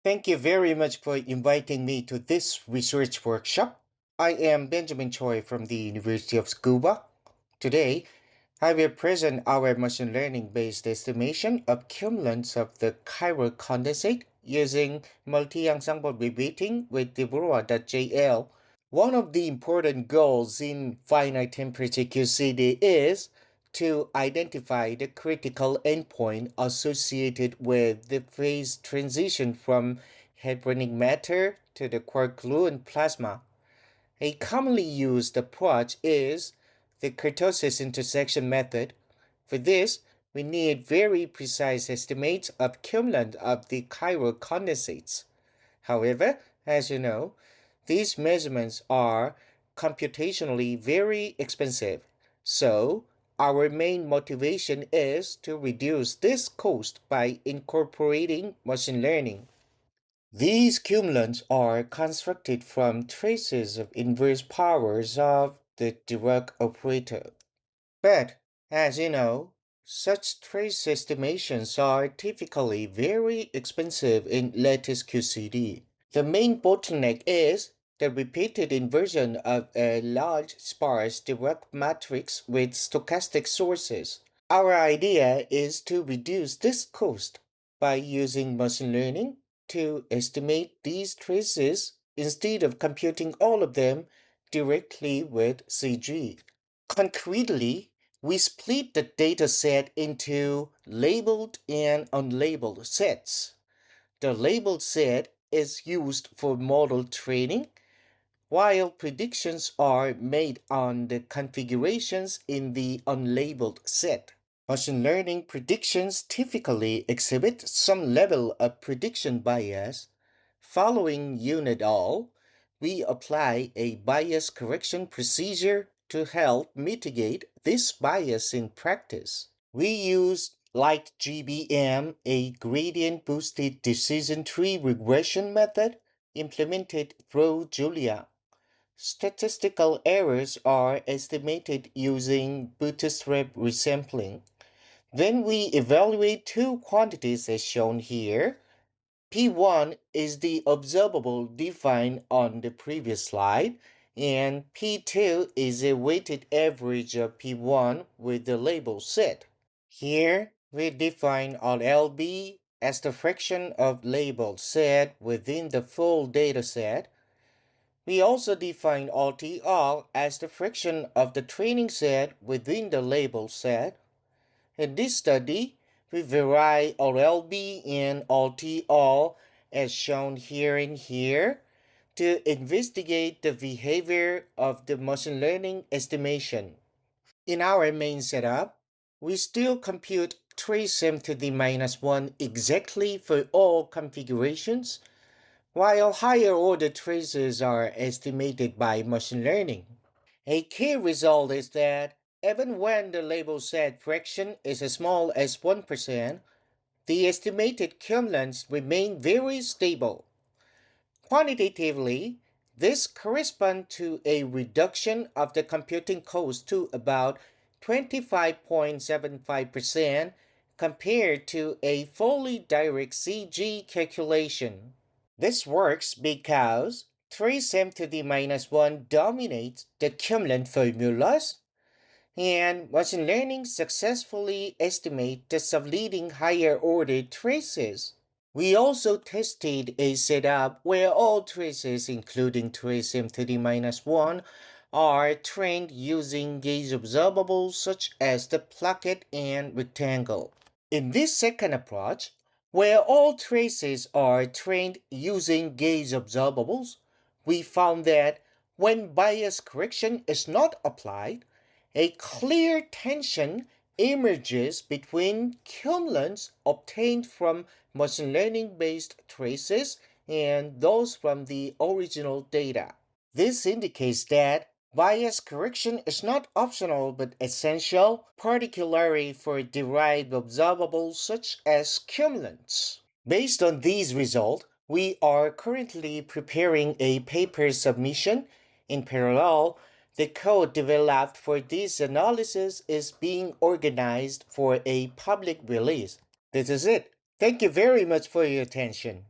Thank you very much for inviting me to this research workshop. I am Benjamin Choi from the University of Scuba. Today, I will present our machine learning based estimation of cumulants of the chiral condensate using multi-ensemble reweighting with Deborah.jl. One of the important goals in finite temperature QCD is to identify the critical endpoint associated with the phase transition from hadronic matter to the quark-gluon plasma. A commonly used approach is the kurtosis intersection method. For this, we need very precise estimates of cumulant of the chiral condensates. However, as you know, these measurements are computationally very expensive. So, our main motivation is to reduce this cost by incorporating machine learning. These cumulants are constructed from traces of inverse powers of the Dirac operator. But, as you know, such trace estimations are typically very expensive in lattice QCD. The main bottleneck is the repeated inversion of a large sparse Dirac matrix with stochastic sources. Our idea is to reduce this cost by using machine learning to estimate these traces instead of computing all of them directly with CG. Concretely, we split the dataset into labeled and unlabeled sets. The labeled set is used for model training, while predictions are made on the configurations in the unlabeled set. Machine learning predictions typically exhibit some level of prediction bias. Following Yoon et al., we apply a bias correction procedure to help mitigate this bias in practice. We use LightGBM, a gradient boosted decision tree regression method implemented through Julia. Statistical errors are estimated using bootstrap resampling. Then we evaluate two quantities as shown here. P1 is the observable defined on the previous slide, and P2 is a weighted average of P1 with the label set. Here, we define LB as the fraction of labeled set within the full dataset. We also define RTR as the fraction of the training set within the label set. In this study, we vary RLB and RTR as shown here and here to investigate the behavior of the machine learning estimation. In our main setup, we still compute trace m to the minus 1 exactly for all configurations, while higher order traces are estimated by machine learning. A key result is that even when the label set fraction is as small as 1%, the estimated cumulants remain very stable. Quantitatively, this corresponds to a reduction of the computing cost to about 25.75% compared to a fully direct CG calculation. This works because 3m to the minus 1 dominates the cumulant formulas, and machine learning successfully estimates the subleading higher order traces. We also tested a setup where all traces, including 3m to the minus 1, are trained using gauge observables such as the placket and rectangle. In this second approach, where all traces are trained using gauge observables, we found that when bias correction is not applied, a clear tension emerges between cumulants obtained from machine learning based traces and those from the original data. This indicates that bias correction is not optional but essential, particularly for derived observables such as cumulants. Based on these results, we are currently preparing a paper submission. In parallel, the code developed for this analysis is being organized for a public release. This is it. Thank you very much for your attention.